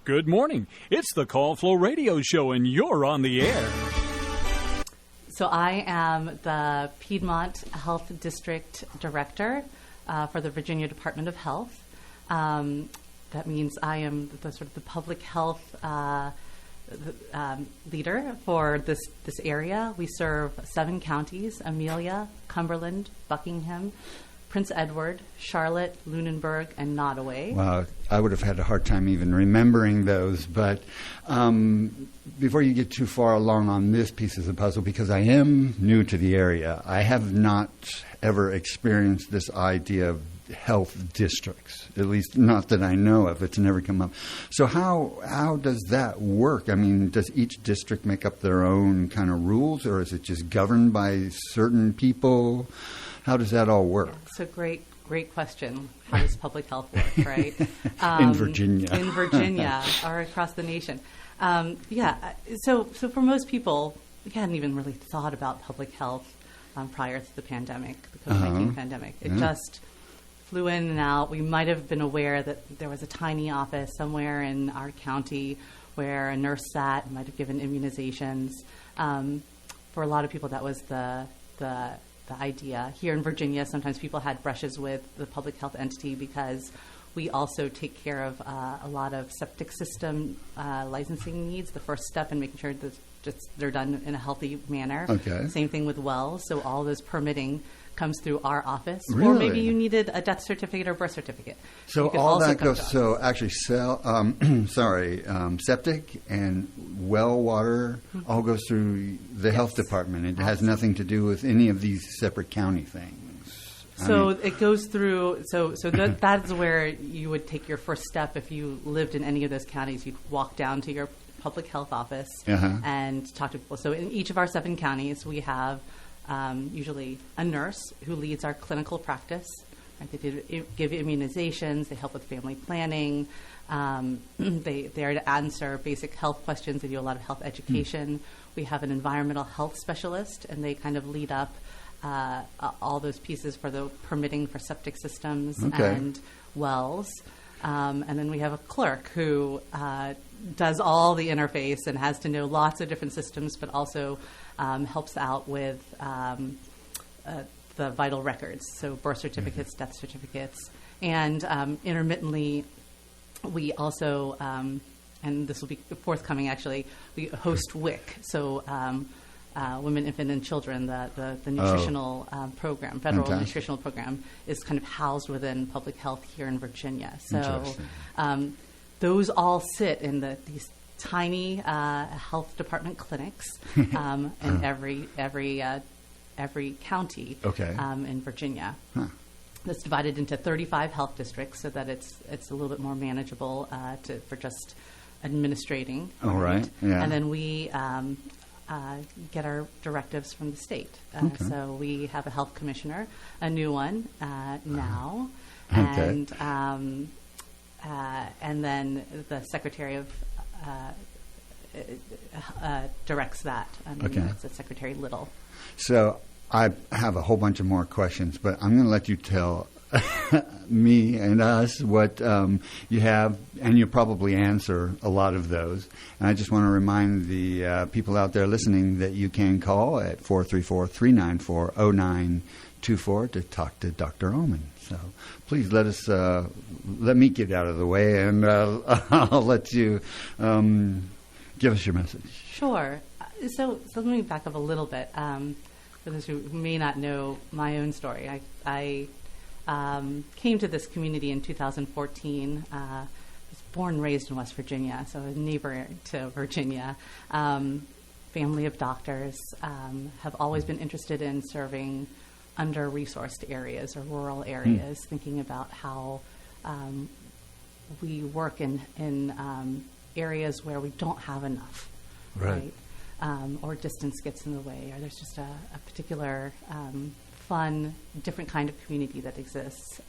Good morning. It's the Call Flo Radio Show, and you're on the air. So I am the Piedmont Health District Director for the Virginia Department of Health. That means I am the sort of the public health leader for this area. We serve 7 counties: Amelia, Cumberland, Buckingham, Prince Edward, Charlotte, Lunenburg, and Nottoway. Wow, I would have had a hard time even remembering those. But before you get too far along on this piece of the puzzle, because I am new to the area, I have not ever experienced this idea of health districts, at least not that I know of. It's never come up. So how does that work? I mean, does each district make up their own kind of rules, or is it just governed by certain people? How does that all work? It's a great question. How does public health work, right? In Virginia. In Virginia or across the nation. So for most people, we hadn't even really thought about public health prior to the pandemic, the COVID-19 pandemic. It just flew in and out. We might have been aware that there was a tiny office somewhere in our county where a nurse sat and might have given immunizations. For a lot of people, that was the idea. Here in Virginia, sometimes people had brushes with the public health entity because we also take care of a lot of septic system licensing needs, the first step in making sure that they're done in a healthy manner. Okay. Same thing with wells. So all those permitting comes through our office. Really? Or maybe you needed a death certificate or birth certificate. So all that goes, so actually septic and well water all goes through the health department. It has nothing to do with any of these separate county things. It goes through, that's where you would take your first step if you lived in any of those counties. You'd walk down to your public health office and talk to people. So in each of our 7 counties, we have usually a nurse who leads our clinical practice. Right? They give immunizations. They help with family planning. They are to answer basic health questions. They do a lot of health education. We have an environmental health specialist, and they kind of lead up all those pieces for the permitting for septic systems and wells. And then we have a clerk who does all the interface and has to know lots of different systems, but also helps out with the vital records, so birth certificates, death certificates. And intermittently, we also, and this will be forthcoming actually, we host WIC, so Women, Infant, and Children, the nutritional program, federal nutritional program, is kind of housed within public health here in Virginia. So those all sit in these tiny health department clinics in every county in Virginia. That's divided into 35 health districts so that it's a little bit more manageable for just administrating. All right. Yeah. And then we get our directives from the state. So we have a health commissioner, a new one now, and then the secretary of directs that. It's Secretary Little. So I have a whole bunch of more questions, but I'm going to let you tell me and us what you have, and you'll probably answer a lot of those. And I just want to remind the people out there listening that you can call at 434-394-0924 to talk to Dr. Oman. So please let me get out of the way, and I'll let you give us your message. Sure. So let me back up a little bit. For those who may not know my own story, I came to this community in 2014. I was born and raised in West Virginia, so a neighbor to Virginia. Family of doctors, have always been interested in serving under-resourced areas or rural areas, thinking about how we work in areas where we don't have enough, right? Or distance gets in the way, or there's just a particular fun, different kind of community that exists.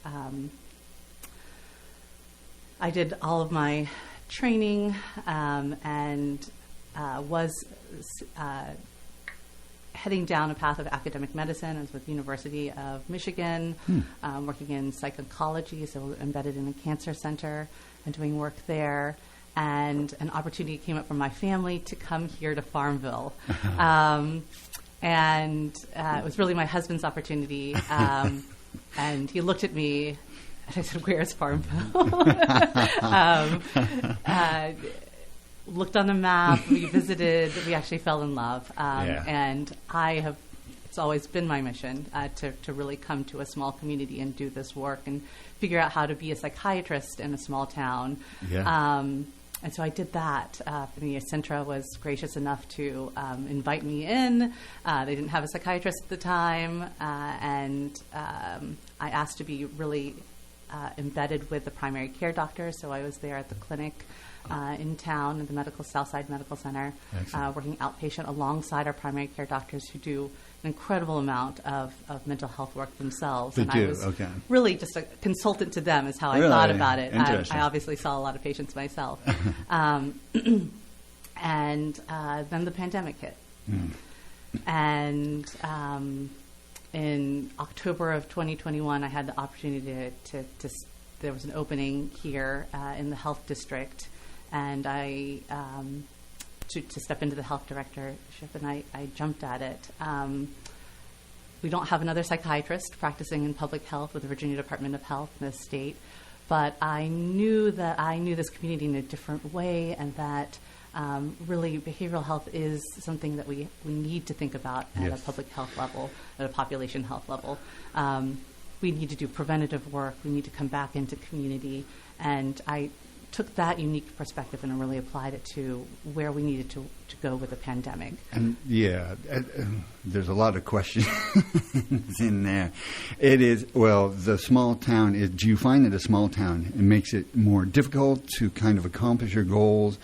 I did all of my training and was heading down a path of academic medicine. I was with the University of Michigan, working in psych-oncology, so embedded in a cancer center and doing work there. and an opportunity came up for my family to come here to Farmville. And it was really my husband's opportunity. And he looked at me, and I said, "Where's Farmville?" Looked on the map, we visited, we actually fell in love. And it's always been my mission to really come to a small community and do this work and figure out how to be a psychiatrist in a small town. And so I did that. The Centra was gracious enough to invite me in. They didn't have a psychiatrist at the time, and I asked to be really embedded with the primary care doctor. So I was there at the clinic in town, at the Southside Medical Center, working outpatient alongside our primary care doctors who do an incredible amount of mental health work themselves. I was really just a consultant to them is how I thought about it. I obviously saw a lot of patients myself. And then the pandemic hit. And in October of 2021, I had the opportunity to there was an opening here in the health district, and I to step into the health directorship, and I jumped at it. We don't have another psychiatrist practicing in public health with the Virginia Department of Health in the state, but I knew that I knew this community in a different way, and that really behavioral health is something that we need to think about at a public health level, at a population health level. We need to do preventative work. We need to come back into community. And I took that unique perspective and really applied it to where we needed to go with the pandemic. And there's a lot of questions in there. It is, well, the small town, do you find that a small town, it makes it more difficult to kind of accomplish your goals?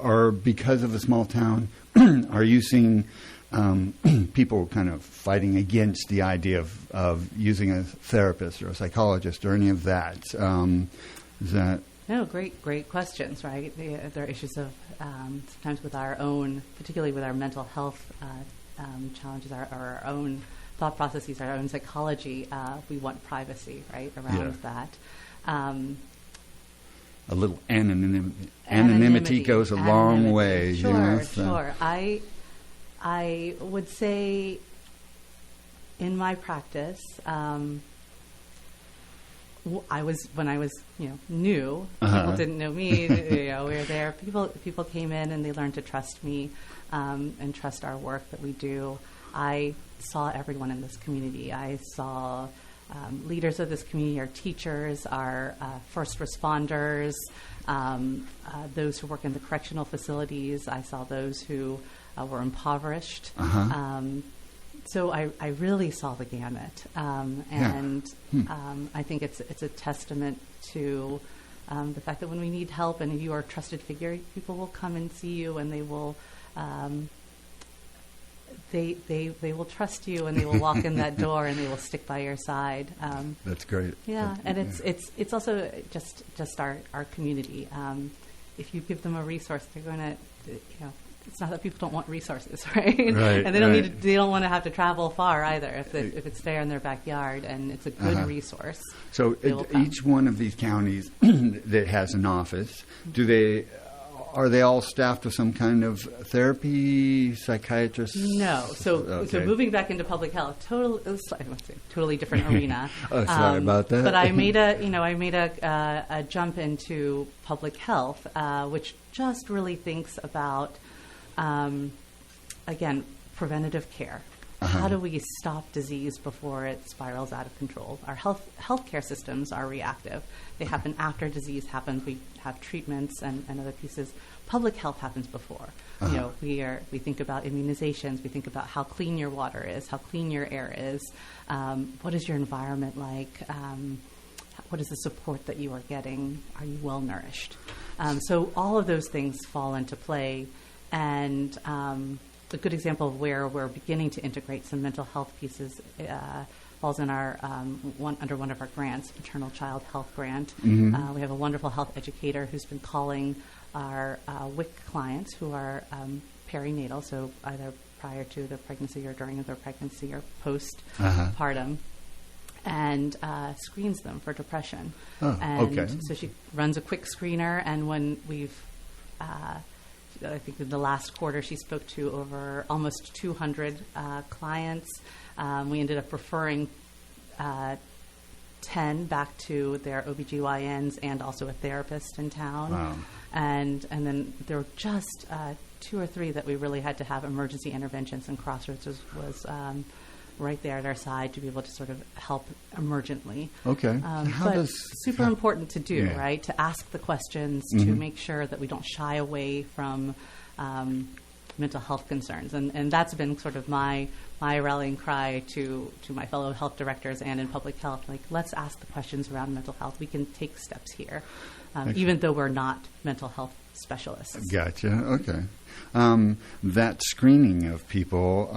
Or because of a small town, are you seeing people kind of fighting against the idea of using a therapist or a psychologist or any of that? Is that... No, great questions, right? There are issues of sometimes with our own, particularly with our mental health challenges, our own thought processes, our own psychology. We want privacy, right, around that. A little anonymity goes a long way. Sure. I would say in my practice, when I was new, people didn't know me. We were there. People came in and they learned to trust me and trust our work that we do. I saw everyone in this community. I saw leaders of this community, our teachers, our first responders, those who work in the correctional facilities. I saw those who were impoverished. So I really saw the gamut, and I think it's a testament to the fact that when we need help and you are a trusted figure, people will come and see you, and they will they will trust you, and they will walk in that door, and they will stick by your side. That's great. It's also just our community. If you give them a resource, they're going to It's not that people don't want resources, right? And they don't they don't want to have to travel far either. If it's there in their backyard and it's a good resource. So each one of these counties that has an office, are they all staffed with some kind of therapy, psychiatrist? No. So moving back into public health, totally different arena. Sorry about that. But I made a jump into public health, which just really thinks about again, preventative care. How do we stop disease before it spirals out of control? Our healthcare systems are reactive. They happen after disease happens. We have treatments and other pieces. Public health happens before. We think about immunizations. We think about how clean your water is, how clean your air is. What is your environment like? What is the support that you are getting? Are you well nourished? So all of those things fall into play. And a good example of where we're beginning to integrate some mental health pieces falls in our under one of our grants, Maternal Child Health Grant. We have a wonderful health educator who's been calling our WIC clients who are perinatal, so either prior to their pregnancy or during their pregnancy or postpartum. And and screens them for depression. Oh, and okay. so she runs a quick screener, and when we've I think in the last quarter she spoke to over almost 200 clients. We ended up referring 10 back to their OBGYNs and also a therapist in town. Wow. And then there were just 2 or 3 that we really had to have emergency interventions, and Crossroads was right there at our side to be able to sort of help emergently. Okay. But super important to do, Yeah. right? To ask the questions, to make sure that we don't shy away from mental health concerns. And that's been sort of my rallying cry to my fellow health directors and in public health. Like, let's ask the questions around mental health. We can take steps here, even though we're not mental health specialists. Gotcha. Okay. That screening of people,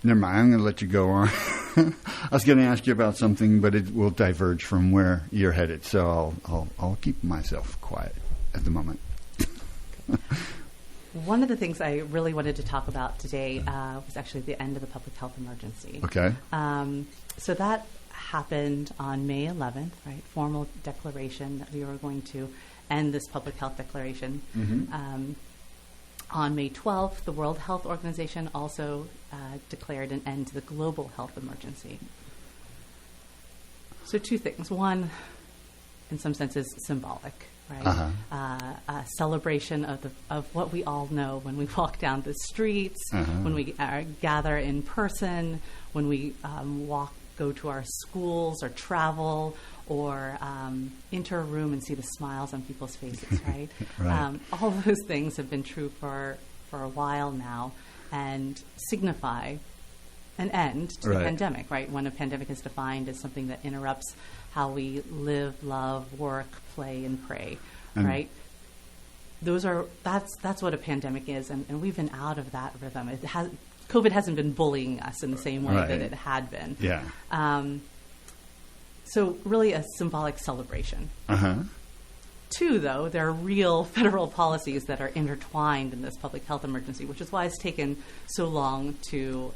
never mind, I'm going to let you go on. I was going to ask you about something, but it will diverge from where you're headed, so I'll keep myself quiet at the moment. One of the things I really wanted to talk about today was actually the end of the public health emergency. Okay. So that happened on May 11th, right? Formal declaration that we were going to end this public health declaration. On May 12th, the World Health Organization also declared an end to the global health emergency. So 2 things. One, in some senses, symbolic, right? A celebration of what we all know when we walk down the streets, when we gather in person, when we go to our schools or travel, or enter a room and see the smiles on people's faces, right? Right. All of those things have been true for a while now and signify an end to the pandemic, right? When a pandemic is defined as something that interrupts how we live, love, work, play, and pray, right? That's what a pandemic is, and we've been out of that rhythm. COVID hasn't been bullying us in the same way that it had been. Yeah. So really a symbolic celebration. 2, though, there are real federal policies that are intertwined in this public health emergency, which is why it's taken so long to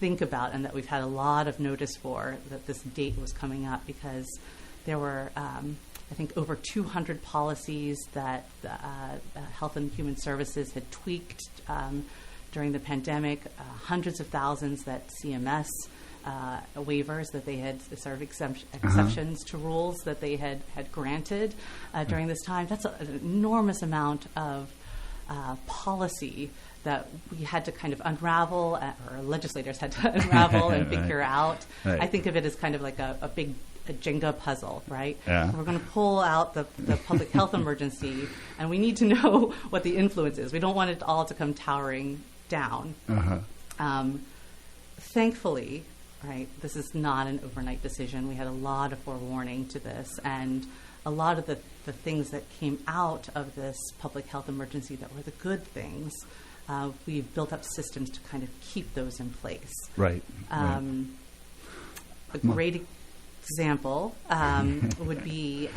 think about, and that we've had a lot of notice for that this date was coming up, because there were, I think, over 200 policies that Health and Human Services had tweaked during the pandemic, hundreds of thousands that CMS waivers that they had, sort of exceptions to rules that they had granted during this time. That's an enormous amount of policy that we had to kind of unravel, or legislators had to unravel and figure out. I think of it as kind of like a big Jenga puzzle, right? Yeah. We're going to pull out the public health emergency, and we need to know what the influence is. We don't want it all to come towering down. Thankfully, right, this is not an overnight decision. We had a lot of forewarning to this, and a lot of the things that came out of this public health emergency that were the good things, we've built up systems to kind of keep those in place. Right. A great example would be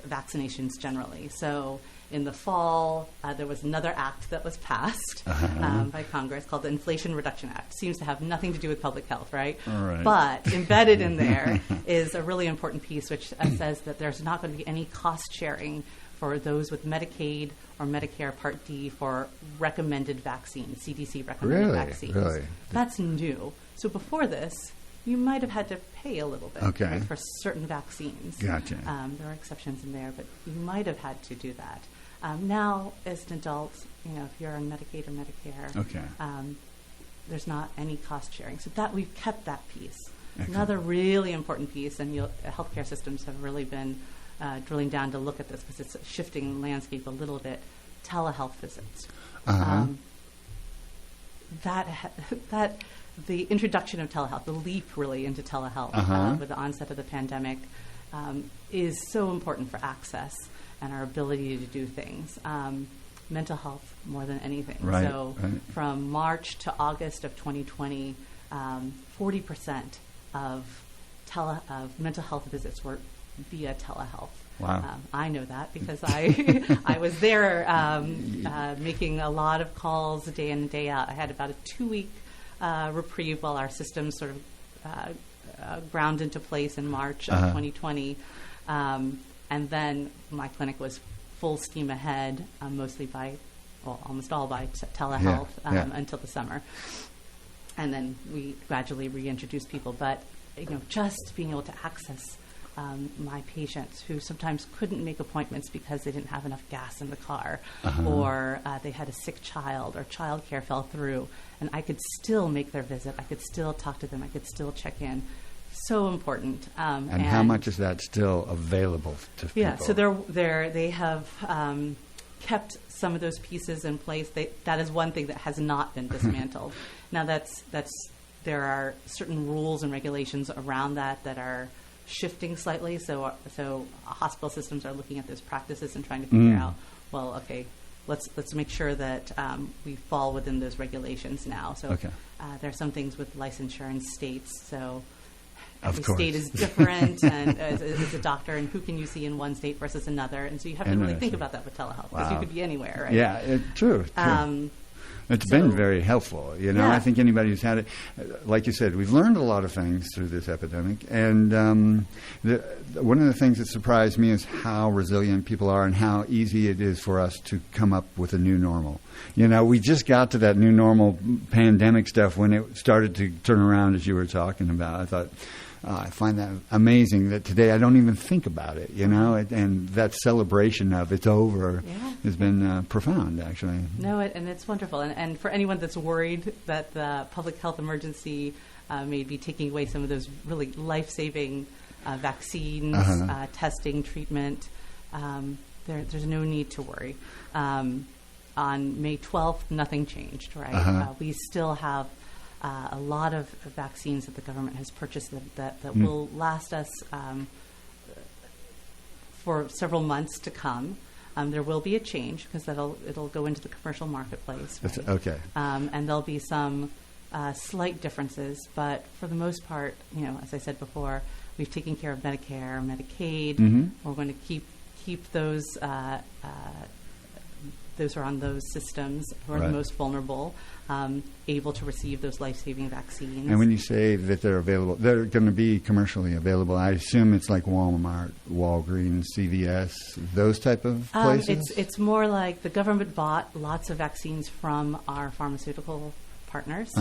vaccinations generally. So in the fall, there was another act that was passed by Congress called the Inflation Reduction Act. Seems to have nothing to do with public health, right? Right. But embedded in there is a really important piece which says that there's not going to be any cost sharing for those with Medicaid or Medicare Part D for recommended vaccines, CDC recommended vaccines. Really? That's new. So before this, you might have had to pay a little bit right, for certain vaccines. Gotcha. There are exceptions in there, but you might have had to do that. Now, as an adult, if you're on Medicaid or Medicare, there's not any cost sharing. So that we've kept that piece. Excellent. Another really important piece, and healthcare systems have really been drilling down to look at this because it's shifting the landscape a little bit. Telehealth visits. The introduction of telehealth, the leap really into telehealth with the onset of the pandemic, is so important for access and our ability to do things. Mental health more than anything. Right, so from March to August of 2020, 40% of mental health visits were via telehealth. Wow. I know that because I was there making a lot of calls day in and day out. I had about a 2-week reprieve while our systems sort of ground into place in March of 2020. And then my clinic was full steam ahead, mostly almost all by telehealth until the summer. And then we gradually reintroduced people. But, just being able to access my patients who sometimes couldn't make appointments because they didn't have enough gas in the car, or they had a sick child, or childcare fell through, and I could still make their visit. I could still talk to them. I could still check in. So important. And how much is that still available to people? Yeah, so they have kept some of those pieces in place. That is one thing that has not been dismantled. Now there are certain rules and regulations around that are shifting slightly. So hospital systems are looking at those practices and trying to figure out, well, okay, let's make sure that we fall within those regulations now. So there are some things with licensure in states. So every state is different, and as a doctor, and who can you see in one state versus another, and so you have to really think about that with telehealth because you could be anywhere, right? Yeah, true. It's been very helpful. I think anybody who's had it, like you said, we've learned a lot of things through this epidemic. And one of the things that surprised me is how resilient people are and how easy it is for us to come up with a new normal. We just got to that new normal pandemic stuff when it started to turn around, as you were talking about. I thought, I find that amazing that today I don't even think about it, and that celebration of it's over has been profound, actually. No, and it's wonderful. And for anyone that's worried that the public health emergency may be taking away some of those really life-saving vaccines, testing, treatment, there's no need to worry. On May 12th, nothing changed, right? We still have a lot of vaccines that the government has purchased that will last us for several months to come. There will be a change because it'll go into the commercial marketplace. Right? Okay. And there'll be some slight differences, but for the most part, as I said before, we've taken care of Medicare, Medicaid. We're going to keep those who are on those systems who are the most vulnerable, able to receive those life-saving vaccines. And when you say that they're available, they're going to be commercially available. I assume it's like Walmart, Walgreens, CVS, those type of places? It's more like the government bought lots of vaccines from our pharmaceutical partners,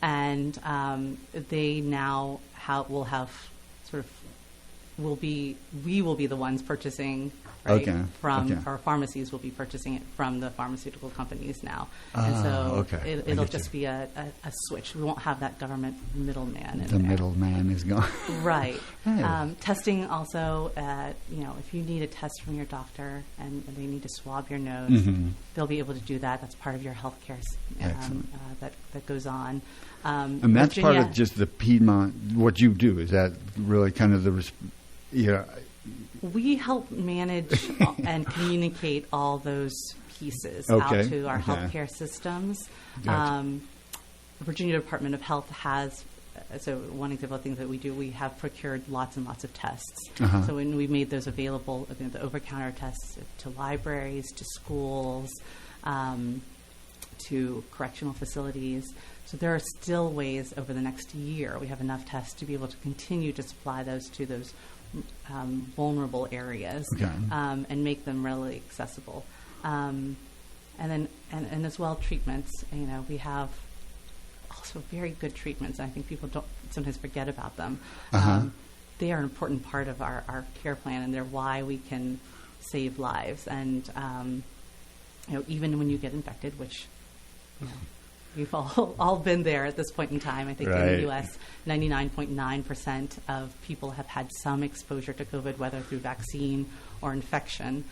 and they now will have sort of we will be the ones purchasing our pharmacies will be purchasing it from the pharmaceutical companies now. And so it'll just be a switch. We won't have that government middleman. The middleman is gone. Right. Testing also, if you need a test from your doctor and they need to swab your nose, they'll be able to do that. That's part of your health care that goes on. And that's Virginia, part of just the Piedmont, what you do. Is that really kind of we help manage and communicate all those pieces out to our healthcare systems. Gotcha. Virginia Department of Health has, so one example of things that we do, we have procured lots and lots of tests. So when we made those available, the over-counter tests to libraries, to schools, to correctional facilities. So there are still ways over the next year, we have enough tests to be able to continue to supply those to those vulnerable areas and make them really accessible. And as well, treatments. We have also very good treatments. I think people don't sometimes forget about them. They are an important part of our care plan, and they're why we can save lives. And even when you get infected, which we've all been there at this point in time. I think in the U.S., 99.9% of people have had some exposure to COVID, whether through vaccine or infection.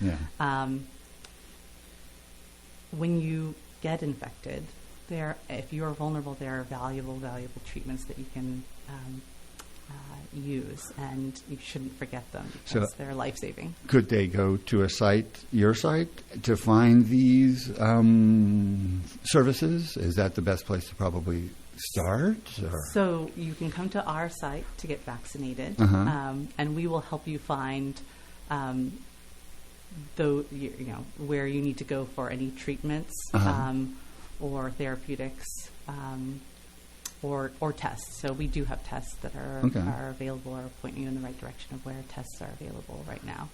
When you get infected, if you are vulnerable, there are valuable treatments that you can use, and you shouldn't forget them because they're life-saving. Could they go to your site, to find these services? Is that the best place to probably start? So you can come to our site to get vaccinated, and we will help you find though where you need to go for any treatments or therapeutics or tests. So we do have tests that are available or point you in the right direction of where tests are available right now.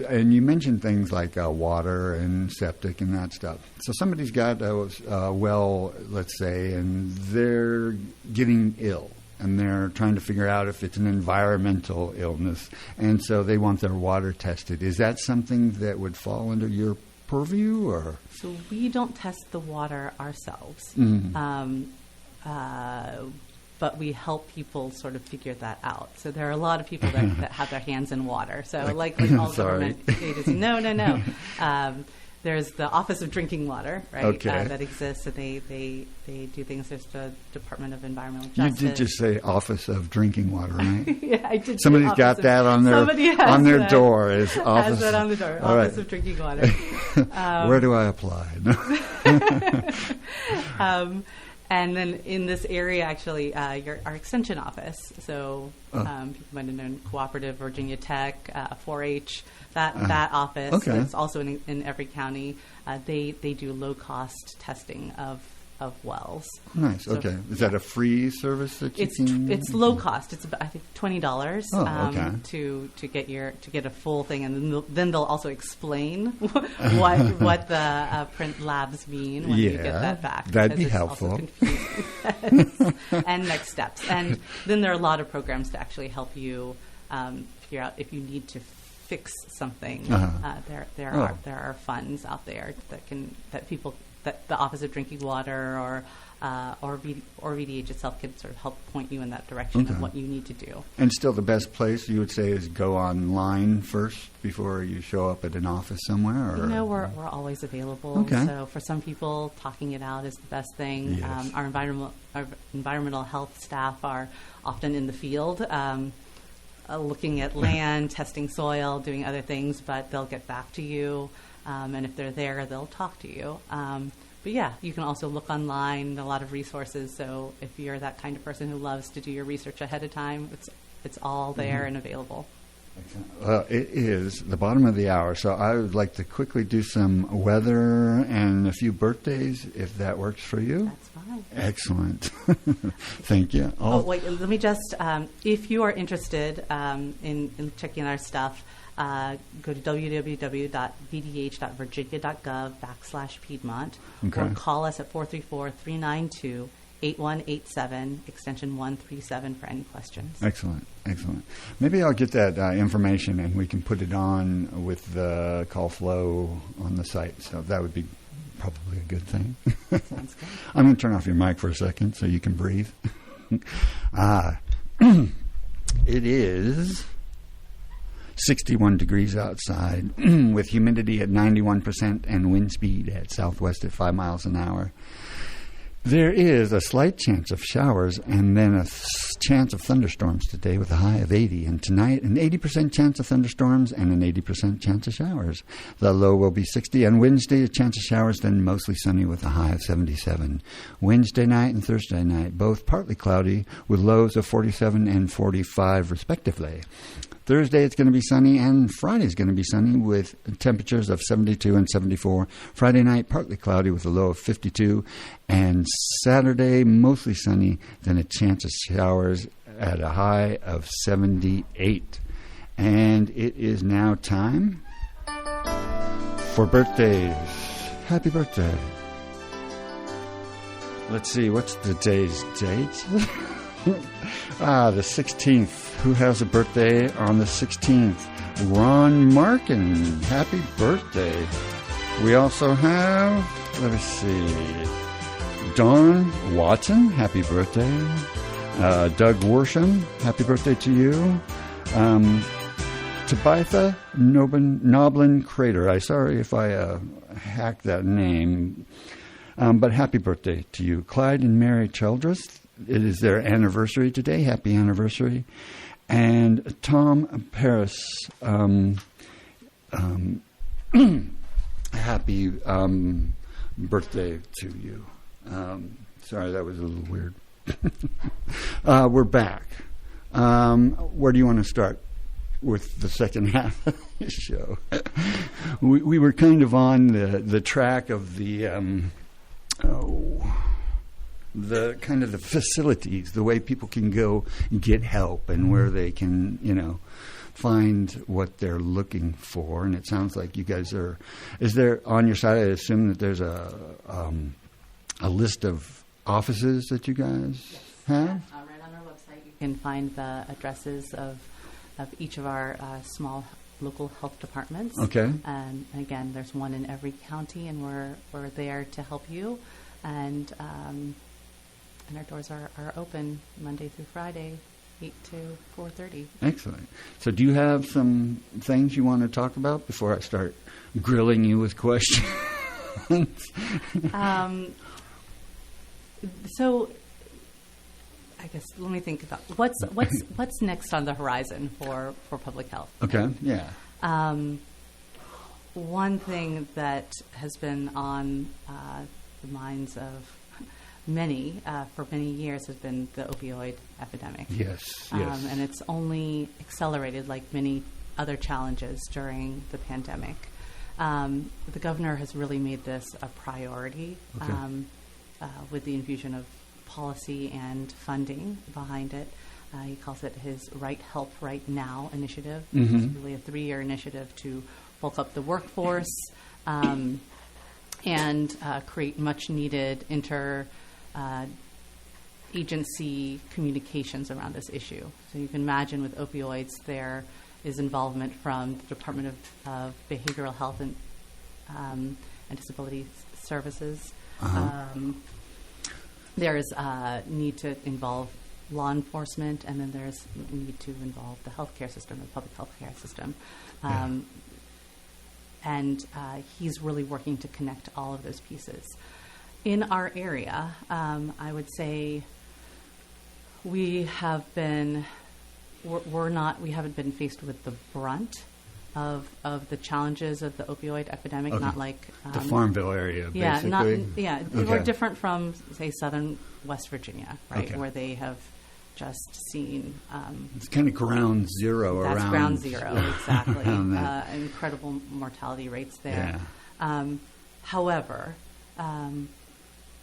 And you mentioned things like water and septic and that stuff. So somebody's got a well, let's say, and they're getting ill. And they're trying to figure out if it's an environmental illness. And so they want their water tested. Is that something that would fall under your purview? Or? So we don't test the water ourselves. But we help people sort of figure that out. So there are a lot of people that have their hands in water. So like all government agencies. No. There's the Office of Drinking Water, right? Okay. That exists, and they do things. There's the Department of Environmental Justice. You did just say Office of Drinking Water, right? Yeah, I did. Somebody's got that on their door. Is Office has that on the door. All Office right. of Drinking Water. Where do I apply? And then in this area, actually, our extension office. So people might have known Cooperative, Virginia Tech, 4-H. That office that's also in every county. They do low cost testing of wells. Nice. So, okay. Is that a free service that you can? It's low cost. It's about, I think, $20 to get a full thing, and then they'll also explain what the print labs mean when you get that back. That'd be helpful. And next steps, and then there are a lot of programs to actually help you figure out if you need to fix something. There are funds out there that the Office of Drinking Water or VDH itself can sort of help point you in that direction of what you need to do. And still, the best place you would say is go online first before you show up at an office somewhere. Or? We're always available. Okay. So for some people, talking it out is the best thing. Yes. Our environmental health staff are often in the field. Looking at land, testing soil, doing other things, but they'll get back to you. And if they're there, they'll talk to you. But yeah, you can also look online, a lot of resources. So if you're that kind of person who loves to do your research ahead of time, it's all there and available. Well, it is the bottom of the hour, so I would like to quickly do some weather and a few birthdays, if that works for you. That's fine. Excellent. Thank you. Wait, let me just, if you are interested in checking our stuff, go to www.vdh.virginia.gov/Piedmont or call us at 434-392-8187, extension 137 for any questions. Excellent. Maybe I'll get that information and we can put it on with the Call Flo on the site. So that would be probably a good thing. Sounds good. I'm going to turn off your mic for a second so you can breathe. It is 61 degrees outside with humidity at 91% and wind speed at southwest at 5 miles an hour. There is a slight chance of showers and then a chance of thunderstorms today with a high of 80. And tonight, an 80% chance of thunderstorms and an 80% chance of showers. The low will be 60. On Wednesday, a chance of showers, then mostly sunny with a high of 77. Wednesday night and Thursday night, both partly cloudy with lows of 47 and 45 respectively. Thursday it's going to be sunny, and Friday is going to be sunny with temperatures of 72 and 74. Friday night, partly cloudy with a low of 52. And Saturday, mostly sunny, then a chance of showers at a high of 78. And it is now time for birthdays. Happy birthday. Let's see, what's today's date? The 16th. Who has a birthday on the 16th? Ron Markin. Happy birthday. We also have, let me see, Dawn Watson. Happy birthday. Doug Worsham. Happy birthday to you. Tabitha Noblin Crater. I'm sorry if I hacked that name. But happy birthday to you. Clyde and Mary Childress. It is their anniversary today. Happy anniversary. And Tom Paris, happy birthday to you. Sorry, that was a little weird. We're back. Where do you want to start? with the second half of the show. We were kind of on the track of the kind of the facilities, the way people can go get help and where they can, find what they're looking for. And it sounds like you guys are. Is there on your site? I assume that there's a list of offices that you guys have. Right on our website, you can find the addresses of each of our small local health departments. Okay. And again, there's one in every county, and we're there to help you. And our doors are open Monday through Friday, 8 to 4:30. Excellent. So do you have some things you want to talk about before I start grilling you with questions? So I guess let me think about what's next on the horizon for public health. Okay, yeah. One thing that has been on the minds of many for many years has been the opioid epidemic. Yes. And it's only accelerated like many other challenges during the pandemic. The governor has really made this a priority with the infusion of policy and funding behind it. He calls it his Right Help Right Now initiative. Mm-hmm. It's really a 3-year initiative to bulk up the workforce and create much-needed agency communications around this issue. So you can imagine with opioids, there is involvement from the Department of Behavioral Health and Disability Services. There's a need to involve law enforcement, and then there's a need to involve the healthcare system, the public healthcare system. And he's really working to connect all of those pieces. In our area, I would say we haven't been faced with the brunt of the challenges of the opioid epidemic, not like the Farmville area, basically. We're different from, say, southern West Virginia, right, where they have just seen. It's kind of ground zero that's around. Ground zero, exactly. Incredible mortality rates there. Yeah. However,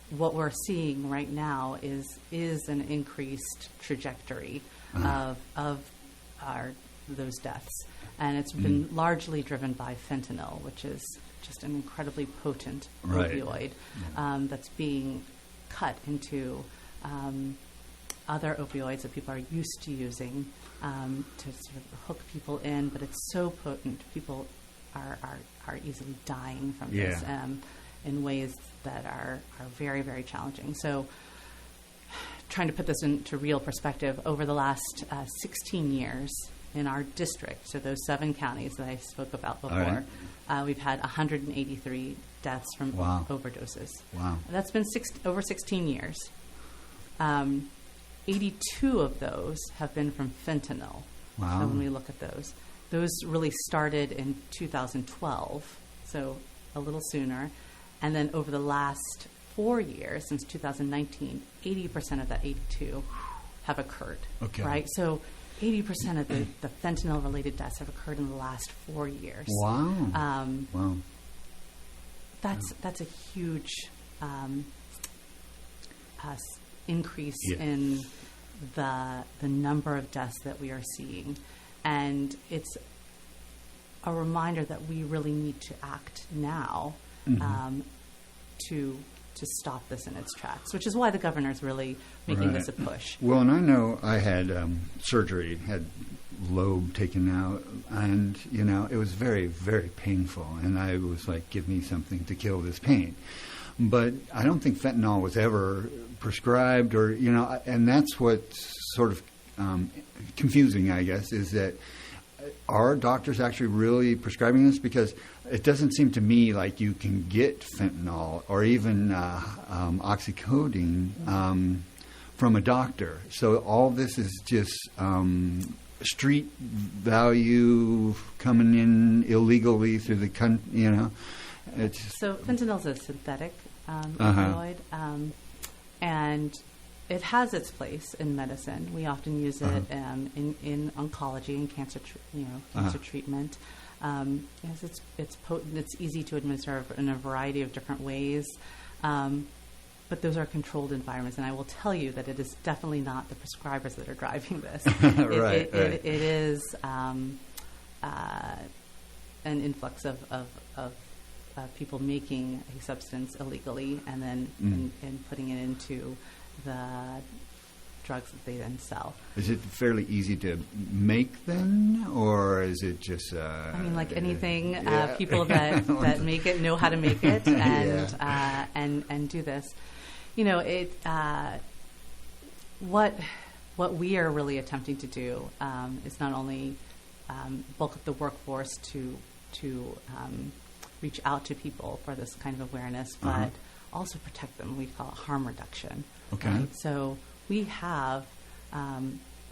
what we're seeing right now is an increased trajectory of those deaths. And it's been largely driven by fentanyl, which is just an incredibly potent opioid that's being cut into other opioids that people are used to using to sort of hook people in. But it's so potent, people are easily dying from this in ways that are very, very challenging. So trying to put this into real perspective, over the last 16 years, in our district, so those 7 counties that I spoke about before, we've had 183 deaths from overdoses. Wow. That's been over 16 years. 82 of those have been from fentanyl. Wow. So when we look at those really started in 2012, so a little sooner. And then over the last 4 years, since 2019, 80% of that 82 have occurred. Okay. Right? So 80% of the fentanyl-related deaths have occurred in the last 4 years. Wow. That's a huge increase in the number of deaths that we are seeing. And it's a reminder that we really need to act now to stop this in its tracks, which is why the governor's really making this a push. Well, and I know I had surgery, had lobe taken out, and, it was very, very painful. And I was like, give me something to kill this pain. But I don't think fentanyl was ever prescribed or, and that's what's sort of confusing, I guess, is that are doctors actually really prescribing this? Because it doesn't seem to me like you can get fentanyl or even oxycodone from a doctor. So all this is just street value coming in illegally through the country, So fentanyl is a synthetic opioid, and it has its place in medicine. We often use it in oncology and cancer, cancer treatment. Yes, it's potent. It's easy to administer in a variety of different ways. But those are controlled environments, and I will tell you that it is definitely not the prescribers that are driving this. Right. It is an influx of people making a substance illegally and then and putting it into the drugs that they then sell. Is it fairly easy to make then, or is it just... I mean, like anything, people that make it know how to make it and do this. What we are really attempting to do is not only bulk up the workforce to reach out to people for this kind of awareness, but also protect them. We call it harm reduction. Okay. Right? So we have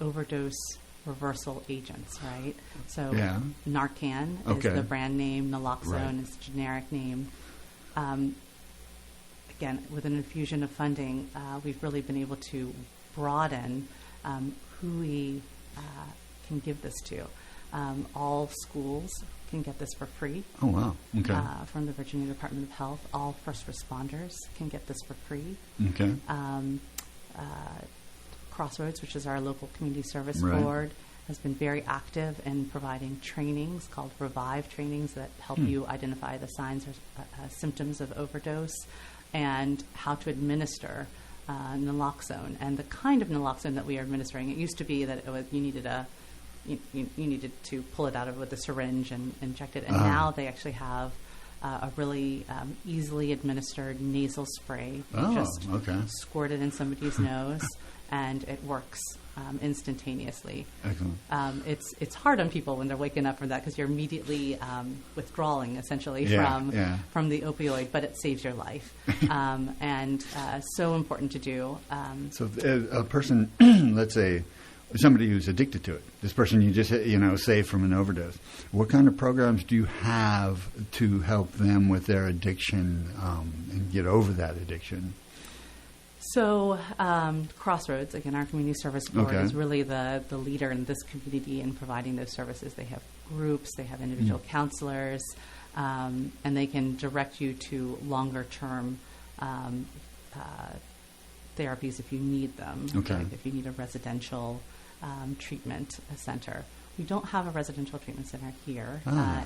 overdose reversal agents, right? So Narcan is the brand name, naloxone is the generic name. Again, with an infusion of funding, we've really been able to broaden who we can give this to. All schools can get this for free. Oh, wow. Okay. From the Virginia Department of Health. All first responders can get this for free. Okay. Crossroads, which is our local community service board, has been very active in providing trainings called Revive trainings that help you identify the signs or symptoms of overdose and how to administer naloxone. And the kind of naloxone that we are administering, it used to be that you needed to pull it out with a syringe and inject it. And now they actually have a really easily administered nasal spray. Just squirt it in somebody's nose, and it works instantaneously. Excellent. It's hard on people when they're waking up from that because you're immediately withdrawing essentially from the opioid, but it saves your life, and so important to do. So a person, let's say, somebody who's addicted to it, this person you just saved from an overdose, what kind of programs do you have to help them with their addiction and get over that addiction? So Crossroads, again, our community service board is really the leader in this community in providing those services. They have groups, they have individual counselors, and they can direct you to longer-term therapies if you need them. Like if you need a residential treatment center. We don't have a residential treatment center here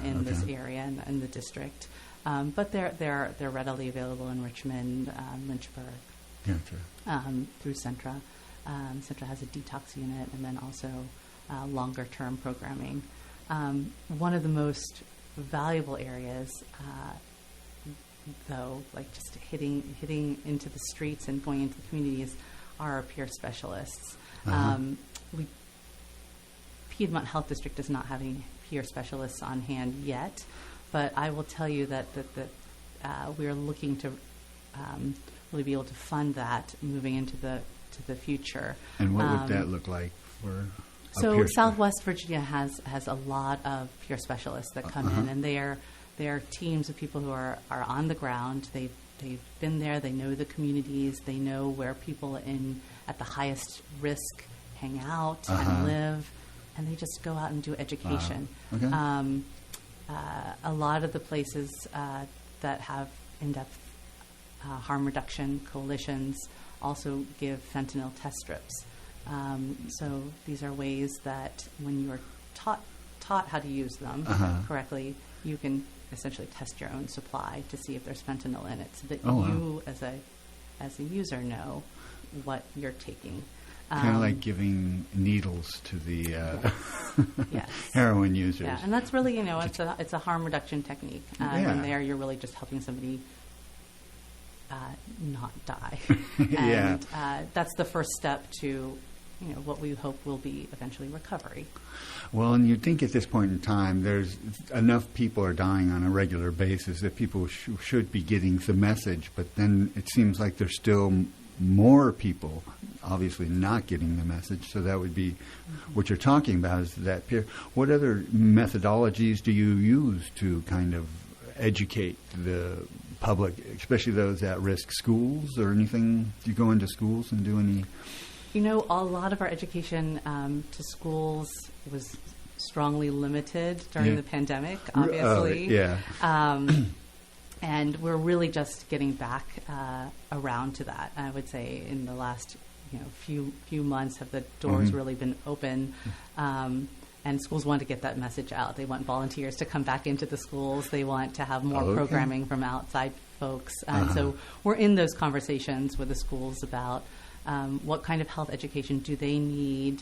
in this area, in the district, but they're readily available in Richmond, Lynchburg. Through Centra. Centra has a detox unit and then also longer-term programming. One of the most valuable areas, though, like just hitting into the streets and going into the communities, are our peer specialists. Piedmont Health District does not have any peer specialists on hand yet, but I will tell you that we are looking to really be able to fund that moving into the future. And what would that look like for? So Southwest Virginia has a lot of peer specialists that come in, and they are teams of people who are on the ground. They've been there. They know the communities. They know where people at the highest risk hang out and live, and they just go out and do education. A lot of the places that have in-depth harm reduction coalitions also give fentanyl test strips. So these are ways that when you are taught how to use them correctly, you can essentially test your own supply to see if there's fentanyl in it, so that you as a user know what you're taking. Kind of like giving needles to the heroin users. Yeah, and that's really, it's a harm reduction technique. And there you're really just helping somebody not die. And that's the first step to what we hope will be eventually recovery. Well, and you'd think at this point in time, there's enough people are dying on a regular basis that people should be getting the message, but then it seems like there's still more people obviously not getting the message. So that would be what you're talking about, is that peer. What other methodologies do you use to kind of educate the public, especially those at-risk schools or anything? Do you go into schools and do any? A lot of our education to schools was strongly limited during the pandemic, obviously. And we're really just getting back around to that. I would say in the last few months have the doors really been open. And schools want to get that message out. They want volunteers to come back into the schools. They want to have more programming from outside folks. And so we're in those conversations with the schools about what kind of health education do they need,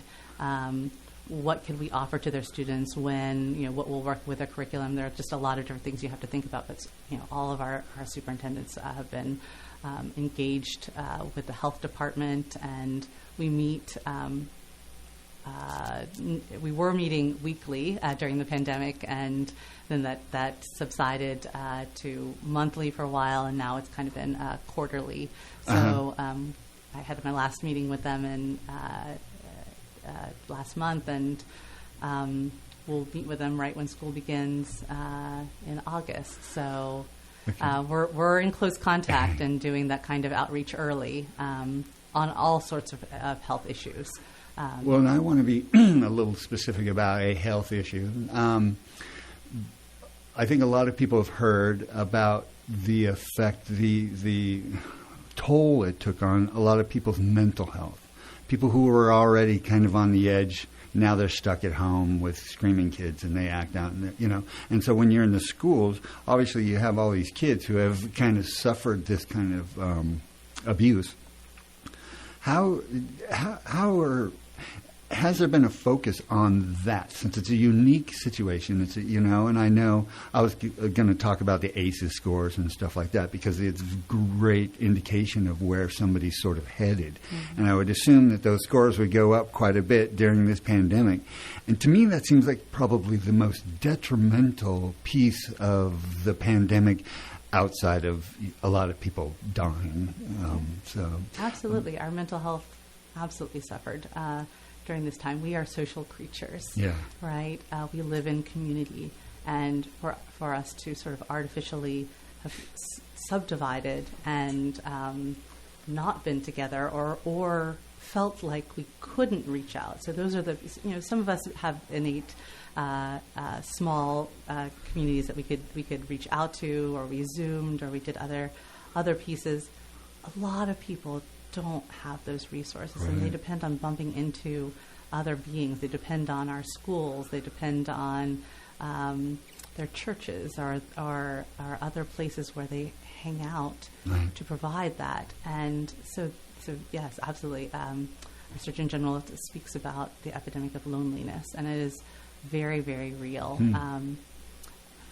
what can we offer to their students when, what will work with their curriculum. There are just a lot of different things you have to think about. But, all of our superintendents have been engaged with the health department, and we meet we were meeting weekly during the pandemic, and then that subsided to monthly for a while, and now it's kind of been quarterly. So I had my last meeting with them in last month, and we'll meet with them right when school begins in August. So we're in close contact and doing that kind of outreach early on all sorts of health issues. Well, and I want to be a little specific about a health issue. I think a lot of people have heard about the effect, the toll it took on a lot of people's mental health. People who were already kind of on the edge, now they're stuck at home with screaming kids, and they act out, And so when you're in the schools, obviously you have all these kids who have kind of suffered this kind of abuse. Has there been a focus on that, since it's a unique situation? It's and I know I was going to talk about the ACEs scores and stuff like that, because it's a great indication of where somebody's sort of headed. And I would assume that those scores would go up quite a bit during this pandemic. And to me, that seems like probably the most detrimental piece of the pandemic, outside of a lot of people dying. Absolutely. Our mental health absolutely suffered during this time. We are social creatures, right? We live in community, and for us to sort of artificially have subdivided and not been together, or felt like we couldn't reach out. So those are some of us have innate small communities that we could reach out to, or we Zoomed, or we did other pieces. A lot of people don't have those resources, and they depend on bumping into other beings. They depend on our schools. They depend on their churches or other places where they hang out to provide that. And so yes, absolutely. Our Surgeon General speaks about the epidemic of loneliness, and it is very, very real.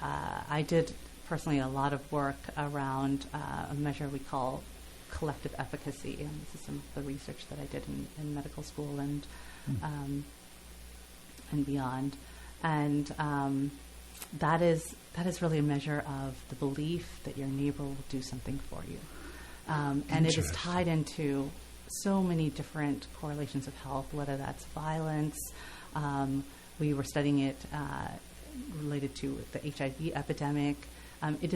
I did personally a lot of work around a measure we call collective efficacy, and this is some of the research that I did in medical school and beyond. And that is really a measure of the belief that your neighbor will do something for you. And it is tied into so many different correlations of health, whether that's violence. We were studying it related to the HIV epidemic. It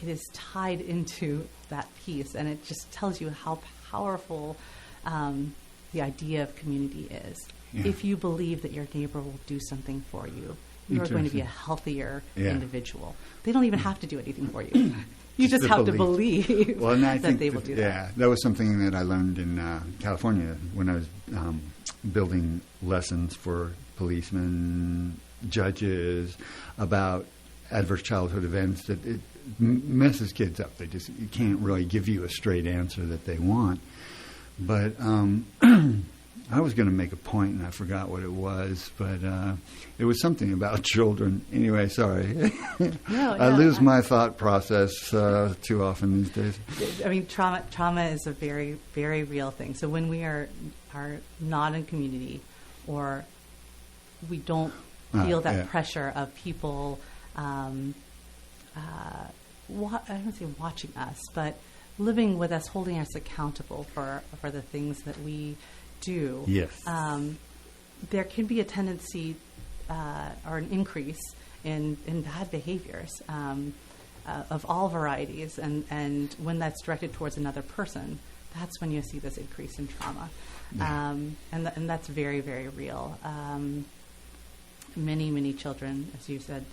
is tied into that piece, and it just tells you how powerful the idea of community is. Yeah. If you believe that your neighbor will do something for you, you are going to be a healthier individual. They don't even have to do anything for you. You just have to believe that they will do that. Yeah, that was something that I learned in California when I was building lessons for policemen, judges, about adverse childhood events, that it messes kids up. You can't really give you a straight answer that they want. But I was going to make a point, and I forgot what it was, but it was something about children. Anyway, sorry. I lose my thought process too often these days. I mean, trauma is a very, very real thing. So when we are not in community, or we don't feel that pressure of people, I don't say watching us, but living with us, holding us accountable for the things that we do. Yes. There can be a tendency or an increase in bad behaviors. of all varieties, and when that's directed towards another person, that's when you see this increase in trauma. Yeah. And that's very, very real. Many children, as you said,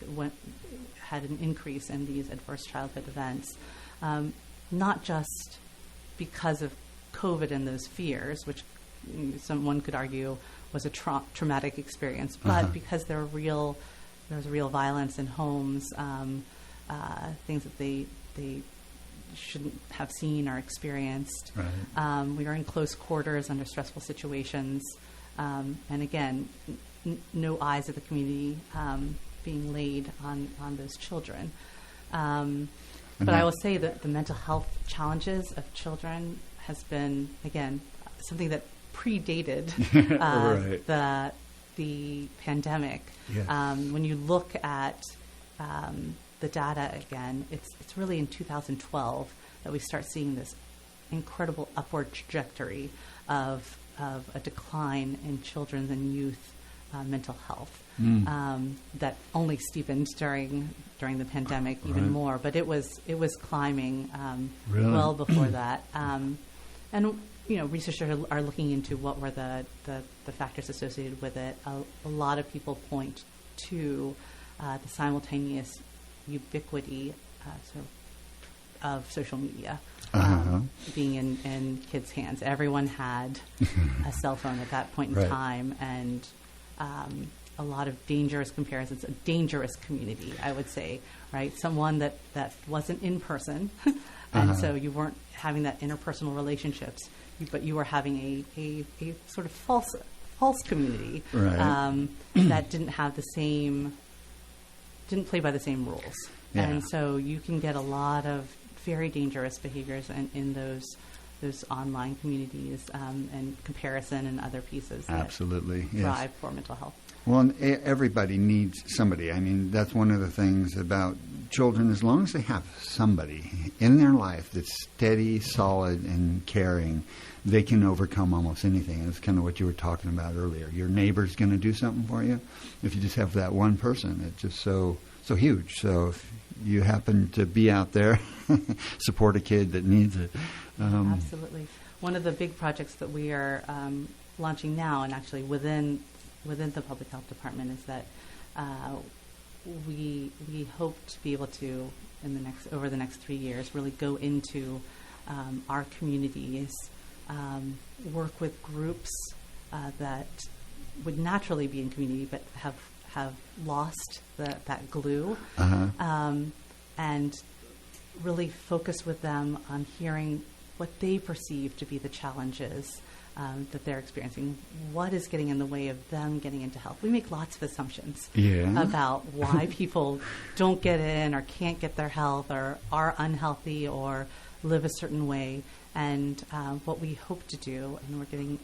had an increase in these adverse childhood events, not just because of COVID and those fears, which someone could argue was a traumatic experience, but because there was real violence in homes, things that they shouldn't have seen or experienced. Right. We were in close quarters under stressful situations, and again, no eyes of the community being laid on those children. But I will say that the mental health challenges of children has been, again, something that predated right. the pandemic. Yes. When you look at the data again, it's really in 2012 that we start seeing this incredible upward trajectory of a decline in children's and youth mental health that only steepened during the pandemic even more. But it was climbing well before that. And researchers are looking into what were the factors associated with it. A lot of people point to the simultaneous ubiquity of social media being in kids' hands. Everyone had a cell phone at that point in time, and a lot of dangerous comparisons, a dangerous community, I would say, right? Someone that wasn't in person, and so you weren't having that interpersonal relationships, but you were having a sort of false community that didn't play by the same rules. Yeah. And so you can get a lot of very dangerous behaviors in those online communities, and comparison and other pieces absolutely that drive poor mental health. Well, everybody needs somebody. I mean, that's one of the things about children. As long as they have somebody in their life that's steady, solid, and caring, they can overcome almost anything. That's kind of what you were talking about earlier. Your neighbor's going to do something for you. If you just have that one person, it's just so huge. So if you happen to be out there, support a kid that needs it. Absolutely. One of the big projects that we are launching now, and actually within the public health department, is that we hope to be able to, over the next 3 years, really go into our communities, work with groups that would naturally be in community but have lost that glue, and really focus with them on hearing what they perceive to be the challenges that they're experiencing. What is getting in the way of them getting into health? We make lots of assumptions about why people don't get in or can't get their health or are unhealthy or live a certain way. And what we hope to do, and we're getting,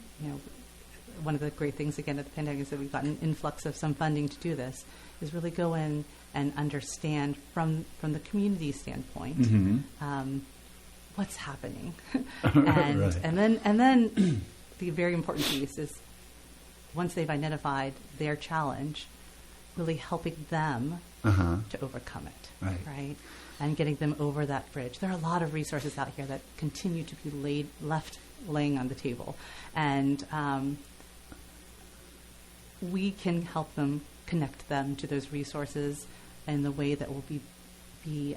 one of the great things again at the pandemic is that we've got an influx of some funding to do this, is really go in and understand from the community standpoint what's happening, and then the very important piece is, once they've identified their challenge, really helping them to overcome it, right? And getting them over that bridge. There are a lot of resources out here that continue to be left laying on the table, and we can help them, connect them to those resources in the way that will be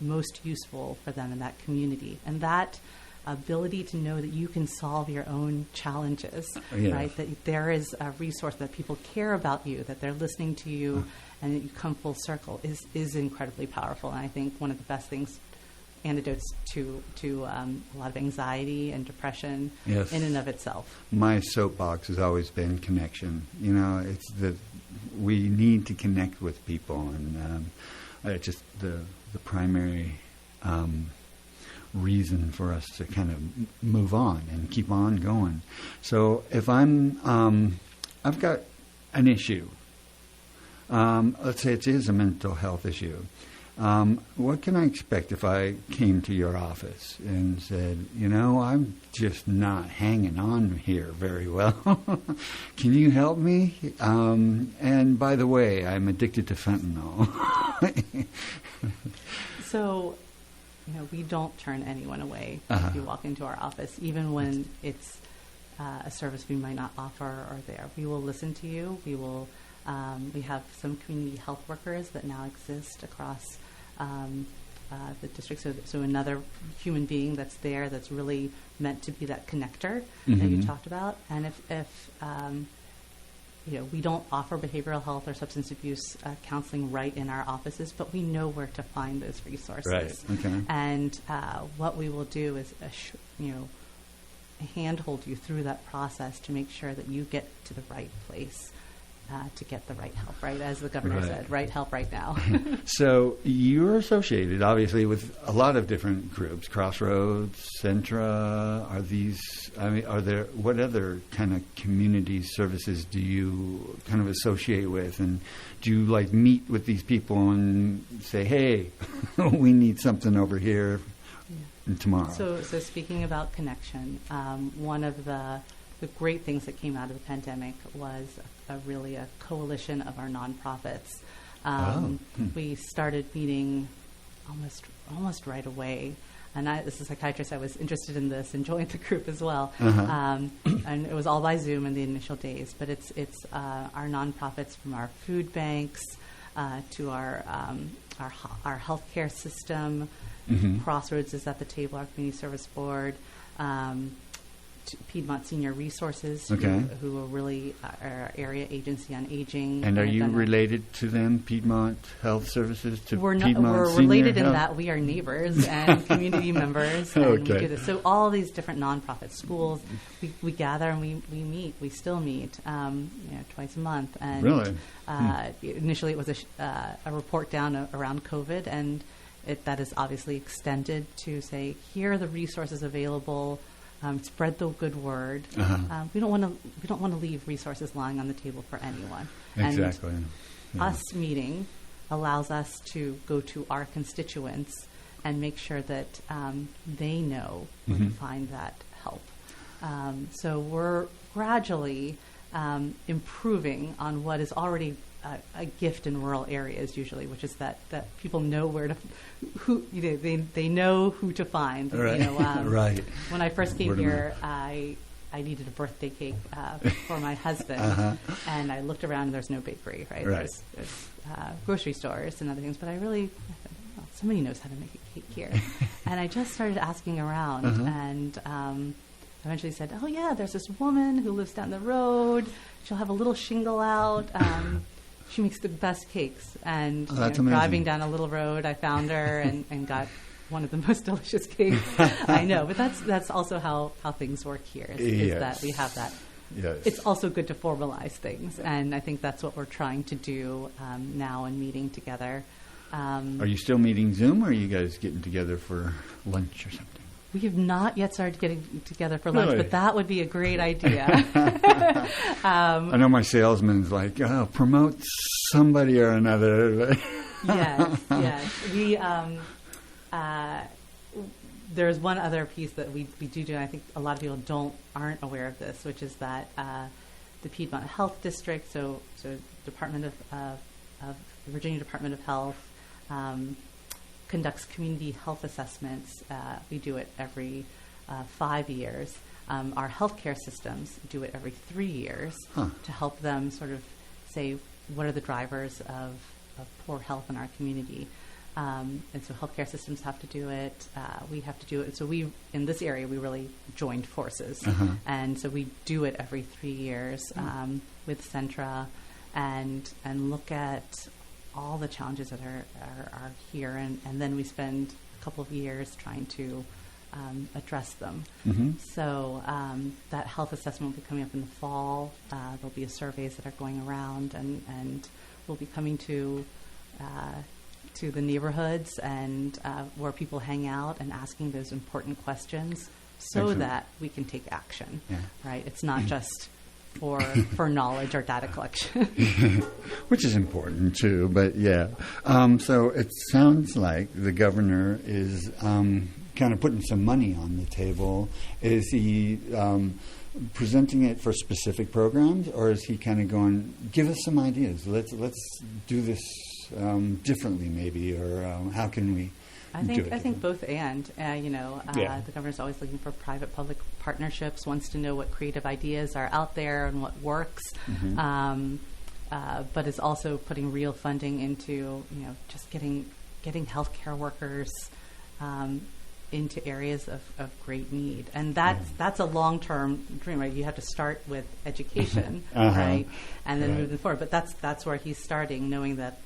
most useful for them in that community. And that ability to know that you can solve your own challenges, right? That there is a resource, that people care about you, that they're listening to you, and that you come full circle is incredibly powerful. And I think one of the best things, antidotes to a lot of anxiety and depression in and of itself. My soapbox has always been connection. It's that we need to connect with people, and it's just the primary reason for us to kind of move on and keep on going. So if I've got an issue, let's say it is a mental health issue, what can I expect if I came to your office and said, I'm just not hanging on here very well. Can you help me? And by the way, I'm addicted to fentanyl. So, we don't turn anyone away if you walk into our office, even when it's a service we might not offer or there. We will listen to you. We will. We have some community health workers that now exist across the district. So another human being that's there that's really meant to be that connector that you talked about. And if we don't offer behavioral health or substance abuse counseling right in our offices, but we know where to find those resources. Right. Okay. And what we will do is, handhold you through that process to make sure that you get to the right place to get the right help, right? As the governor said, right help right now. So you're associated, obviously, with a lot of different groups, Crossroads, Centra. Are there, what other kind of community services do you kind of associate with? And do you, meet with these people and say, hey, we need something over here tomorrow? So speaking about connection, one of the great things that came out of the pandemic was really a coalition of our nonprofits. We started meeting almost right away. And as a psychiatrist, I was interested in this and joined the group as well. And it was all by Zoom in the initial days. But it's our nonprofits, from our food banks to our healthcare system. Crossroads is at the table, our community service board. Piedmont Senior Resources, who are really our area agency on aging. And are you related to them, Piedmont Health Services? We're related in that we are neighbors and community members, and we do this. So all these different nonprofit schools, we gather and we meet. We still meet, twice a month. And really? Initially, it was a report down around COVID, and that is obviously extended to say, here are the resources available. Spread the good word. We don't want to leave resources lying on the table for anyone. Exactly. And us meeting allows us to go to our constituents and make sure that they know where to find that help. So we're gradually improving on what is already a gift in rural areas, usually, which is that people know where to, they know who to find. Right. Right. When I first came here, I needed a birthday cake for my husband, and I looked around and there's no bakery. Right. There's grocery stores and other things, but I thought, somebody knows how to make a cake here, and I just started asking around, and eventually said, oh yeah, there's this woman who lives down the road. She'll have a little shingle out. She makes the best cakes. And driving down a little road, I found her and got one of the most delicious cakes. I know, but that's also how things work here, is that we have that. Yes. It's also good to formalize things, and I think that's what we're trying to do now in meeting together. Are you still meeting Zoom, or are you guys getting together for lunch or something? We have not yet started getting together for lunch, but that would be a great idea. I know my salesman's like, promote somebody or another. Yes. We there's one other piece that we do, and I think a lot of people aren't aware of this, which is that the Piedmont Health District, so Department of Virginia Department of Health, conducts community health assessments. We do it every 5 years. Our healthcare systems do it every 3 years to help them sort of say what are the drivers of poor health in our community. And so healthcare systems have to do it. We have to do it. So in this area, we really joined forces. And so we do it every 3 years with Centra and look at all the challenges that are here, and then we spend a couple of years trying to address them. So that health assessment will be coming up in the fall. There'll be surveys that are going around, and we'll be coming to the neighborhoods and where people hang out and asking those important questions so that we can take action. Right? It's not just for knowledge or data collection. Which is important too, but so it sounds like the governor is kind of putting some money on the table. Is he presenting it for specific programs, or is he kind of going, give us some ideas, let's do this differently maybe, or how can we I think both and. The governor's always looking for private-public partnerships, wants to know what creative ideas are out there and what works, but is also putting real funding into just getting healthcare workers into areas of great need, and that's a long-term dream, right? You have to start with education, right, and then moving forward. But that's where he's starting, knowing that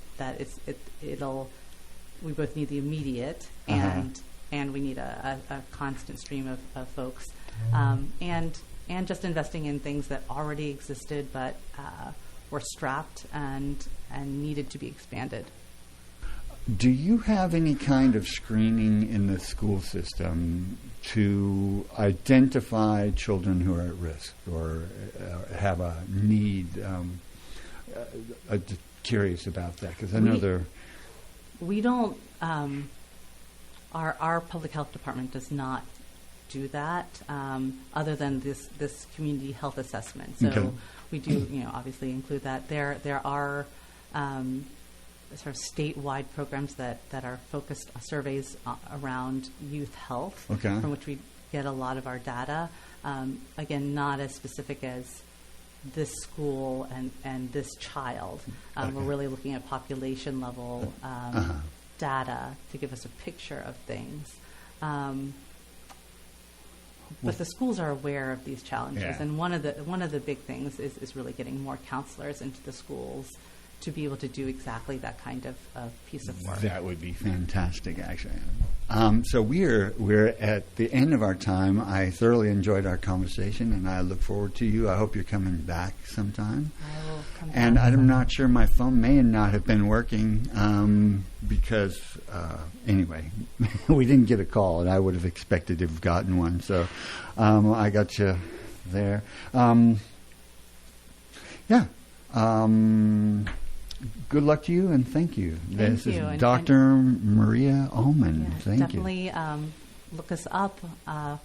it'll. We both need the immediate, and we need a constant stream of folks, and just investing in things that already existed but were strapped and needed to be expanded. Do you have any kind of screening in the school system to identify children who are at risk or have a need? I'm curious about that because I know they're. We don't. Our public health department does not do that, other than this community health assessment. So we do, obviously include that. There are sort of statewide programs that are focused surveys around youth health, from which we get a lot of our data. Again, not as specific as this school and this child. We're really looking at population level data to give us a picture of things. But the schools are aware of these challenges, and one of the big things is really getting more counselors into the schools to be able to do exactly that kind of piece of work. That would be fantastic, actually. So we're at the end of our time. I thoroughly enjoyed our conversation, and I look forward to you. I hope you're coming back sometime. I will come back. And I'm not sure, my phone may not have been working because, anyway, we didn't get a call, and I would have expected to have gotten one. So I got you there. Good luck to you, and thank you. This is Dr. Maria Ullman. Thank you. Definitely look us up.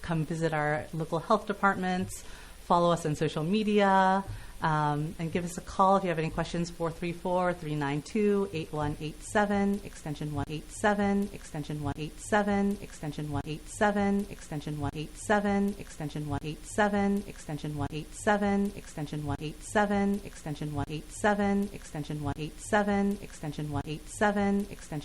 Come visit our local health departments. Follow us on social media. And give us a call if you have any questions, 434-392-8187, extension 187, extension 187, extension 187, extension 187, extension 187, extension 187, extension 187, extension 187, extension 187, extension 187, extension